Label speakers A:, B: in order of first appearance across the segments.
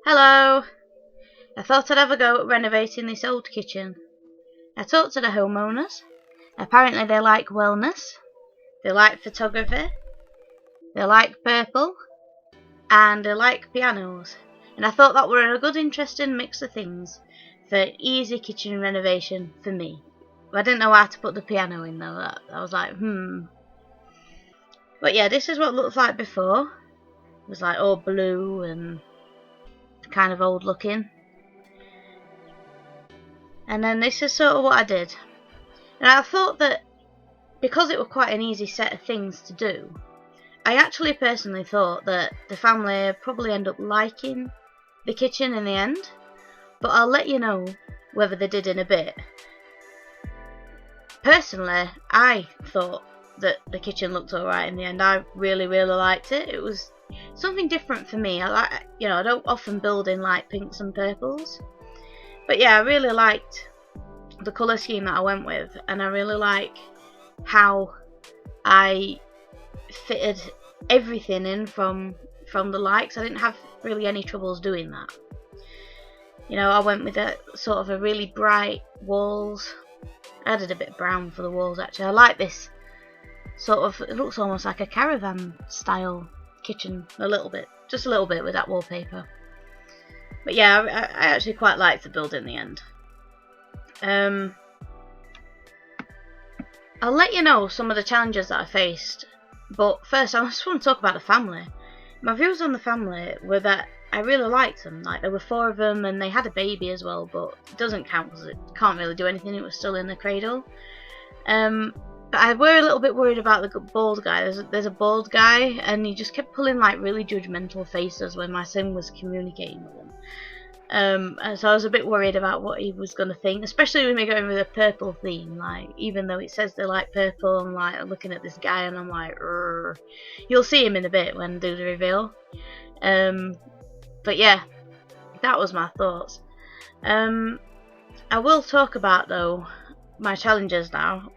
A: Hello! I thought I'd have a go at renovating this old kitchen. I talked to the homeowners. Apparently they like wellness, they like photography, they like purple, and they like pianos. And I thought that were a good interesting mix of things for easy kitchen renovation for me. I didn't know how to put the piano in though. I was like, But yeah, this is what it looked like before. It was like all blue and kind of old looking. And then this is sort of what I did. And I thought that because it was quite an easy set of things to do, I actually personally thought that the family would probably end up liking the kitchen in the end. But I'll let you know whether they did in a bit. Personally, I thought that the kitchen looked alright in the end. I really liked it. It was something different for me. I don't often build in like pinks and purples. But yeah, I really liked the colour scheme that I went with, and I really like how I fitted everything in from the likes. I didn't have really any troubles doing that. I went with a sort of a really bright walls. I added a bit of brown for the walls actually. I like this sort of, it looks almost like a caravan style kitchen just a little bit with that wallpaper. But yeah, I actually quite liked the build in the end. I'll let you know some of the challenges that I faced, but first I just want to talk about the family. My views on the family were that I really liked them. Like, there were 4 of them and they had a baby as well, but it doesn't count because it can't really do anything. It was still in the cradle. But I were a little bit worried about the bald guy. There's a bald guy, and he just kept pulling like really judgmental faces when my sim was communicating with him. And so I was a bit worried about what he was going to think, especially with me going with a purple theme. Like, even though it says they like purple, I'm like looking at this guy and I'm like, Rrr. You'll see him in a bit when I do the reveal. But yeah, that was my thoughts. I will talk about though my challenges now.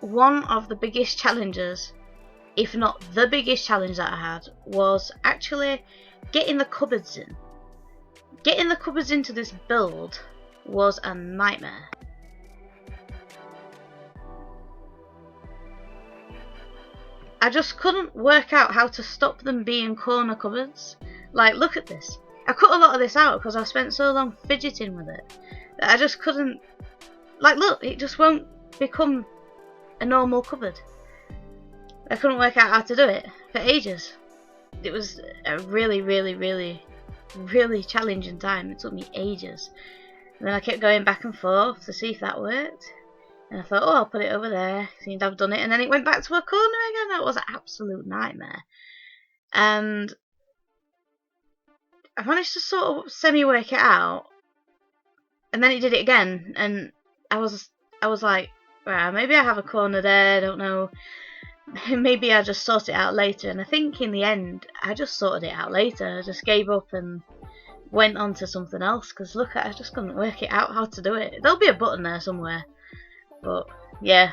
A: One of the biggest challenges, if not the biggest challenge that I had, was actually getting the cupboards in. Getting the cupboards into this build was a nightmare. I just couldn't work out how to stop them being corner cupboards. Like, look at this. I cut a lot of this out because I spent so long fidgeting with it that I just couldn't. Like, look, it just won't become a normal cupboard. I couldn't work out how to do it for ages. It was a really challenging time. It took me ages. And then I kept going back and forth to see if that worked. And I thought, oh, I'll put it over there. Seemed I've done it. And then it went back to a corner again. That was an absolute nightmare. And I managed to sort of semi-work it out. And then it did it again. And I was like, well, maybe I have a corner there. I don't know. Maybe I just sort it out later. And I think in the end, I just sorted it out later. I just gave up and went on to something else. Because look, I just couldn't work it out how to do it. There'll be a button there somewhere. But yeah.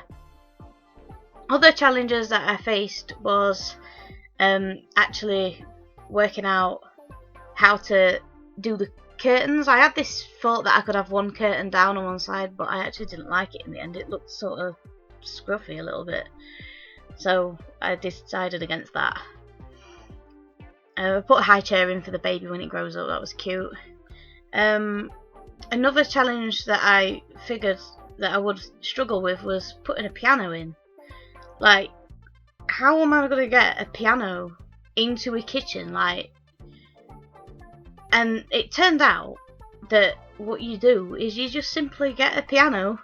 A: Other challenges that I faced was actually working out how to do the curtains. I had this thought that I could have one curtain down on one side, but I actually didn't like it in the end. It looked sort of scruffy a little bit. So I decided against that. I put a high chair in for the baby when it grows up. That was cute. Another challenge that I figured that I would struggle with was putting a piano in. Like, how am I going to get a piano into a kitchen? Like, and it turned out that what you do is you just simply get a piano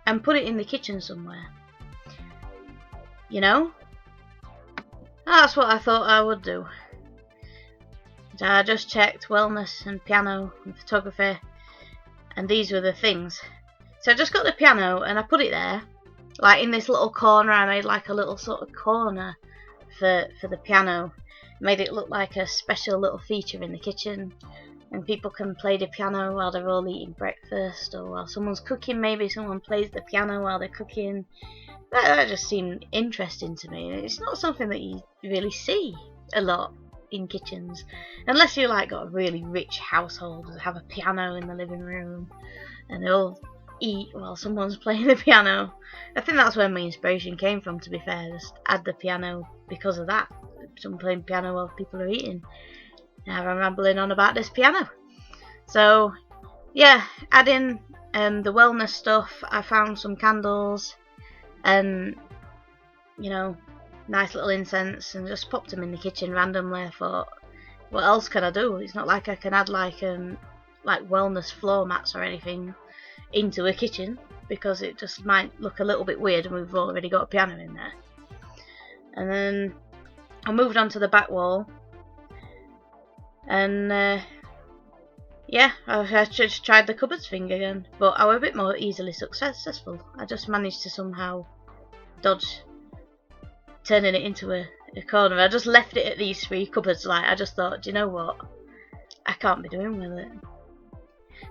A: and put it in the kitchen somewhere. You know? That's what I thought I would do. So I just checked wellness and piano and photography, and these were the things. So I just got the piano and I put it there, like in this little corner. I made like a little sort of corner for the piano. Made it look like a special little feature in the kitchen, and people can play the piano while they're all eating breakfast, or while someone's cooking. Maybe someone plays the piano while they're cooking. That just seemed interesting to me. It's not something that you really see a lot in kitchens, unless you like got a really rich household and have a piano in the living room, and they all eat while someone's playing the piano. I think that's where my inspiration came from, to be fair. Just add the piano because of that. Someone playing piano while people are eating. Now I'm rambling on about this piano. So yeah, adding the wellness stuff. I found some candles and, you know, nice little incense, and just popped them in the kitchen randomly. I thought, what else can I do? It's not like I can add like wellness floor mats or anything into a kitchen, because it just might look a little bit weird and we've already got a piano in there. And then I moved on to the back wall, and yeah, I just tried the cupboards thing again, but I was a bit more easily successful. I just managed to somehow dodge turning it into a corner. I just left it at these 3 cupboards. Like, I just thought, do you know what, I can't be doing with it.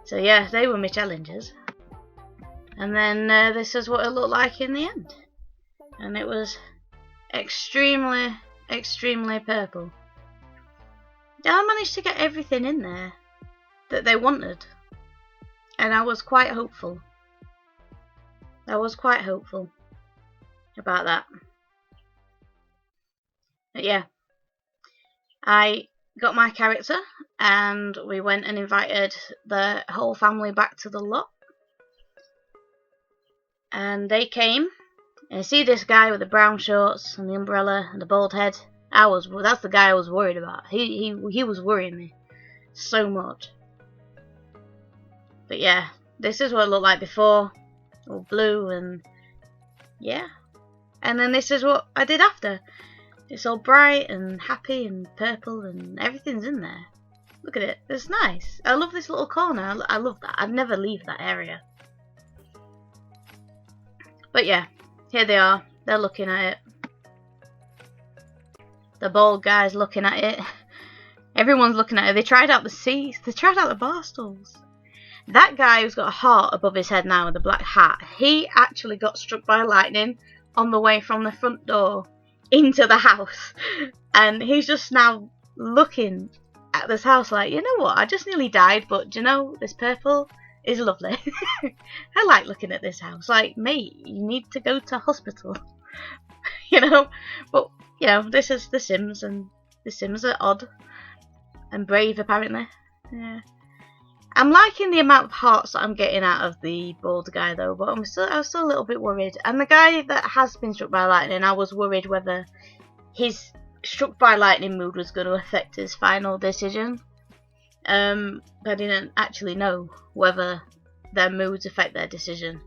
A: So yeah, they were my challenges. And then this is what it looked like in the end, and it was extremely purple. Yeah, I managed to get everything in there that they wanted, and I was quite hopeful. About that. But yeah, I got my character and we went and invited the whole family back to the lot, and they came. And you see this guy with the brown shorts and the umbrella and the bald head. That's the guy I was worried about. He was worrying me so much. But yeah, this is what it looked like before, all blue, and yeah. And then this is what I did after. It's all bright and happy and purple, and everything's in there. Look at it. It's nice. I love this little corner. I love that. I'd never leave that area. But yeah, here they are. They're looking at it. The bald guy's looking at it. Everyone's looking at it. They tried out the seats. They tried out the bar stools. That guy who's got a heart above his head now with a black hat, he actually got struck by lightning on the way from the front door into the house. And he's just now looking at this house like, you know what, I just nearly died, but you know, this purple is lovely. I like looking at this house. Like, mate, you need to go to hospital. You know, but you know, this is The Sims, and The Sims are odd and brave apparently. Yeah. I'm liking the amount of hearts that I'm getting out of the bald guy though, but I was still a little bit worried. And the guy that has been struck by lightning, I was worried whether his struck by lightning mood was going to affect his final decision. I didn't actually know whether their moods affect their decision.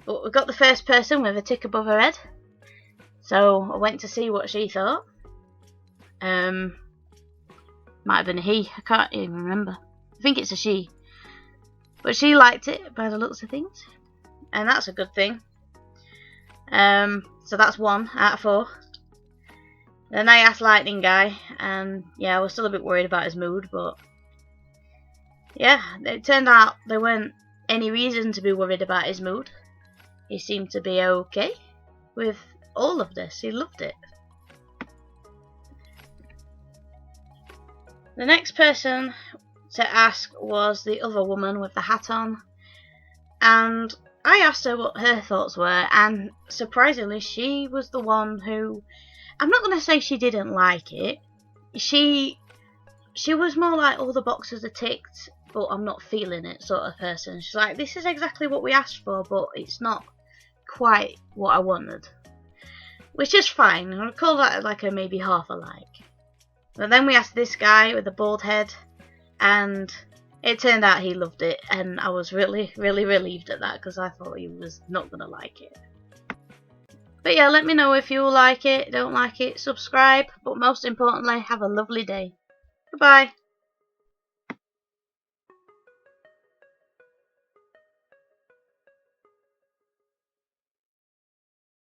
A: But we got the first person with a tick above her head, so I went to see what she thought. Might have been a he, I can't even remember. I think it's a she. But she liked it by the looks of things, and that's a good thing. So that's 1 out of 4. Then I asked Lightning Guy, and yeah, I was still a bit worried about his mood, but yeah, it turned out there weren't any reason to be worried about his mood. He seemed to be okay with all of this. He loved it. The next person to ask was the other woman with the hat on, and I asked her what her thoughts were, and surprisingly she was the one who, I'm not going to say she didn't like it, she was more like, all the boxes are ticked but I'm not feeling it sort of person. She's like, this is exactly what we asked for, but it's not quite what I wanted, which is fine. I would call that like a maybe half a like. But then we asked this guy with the bald head, and it turned out he loved it, and I was really relieved at that, because I thought he was not going to like it. But yeah, let me know if you like it, don't like it, subscribe, but most importantly, have a lovely day. Goodbye.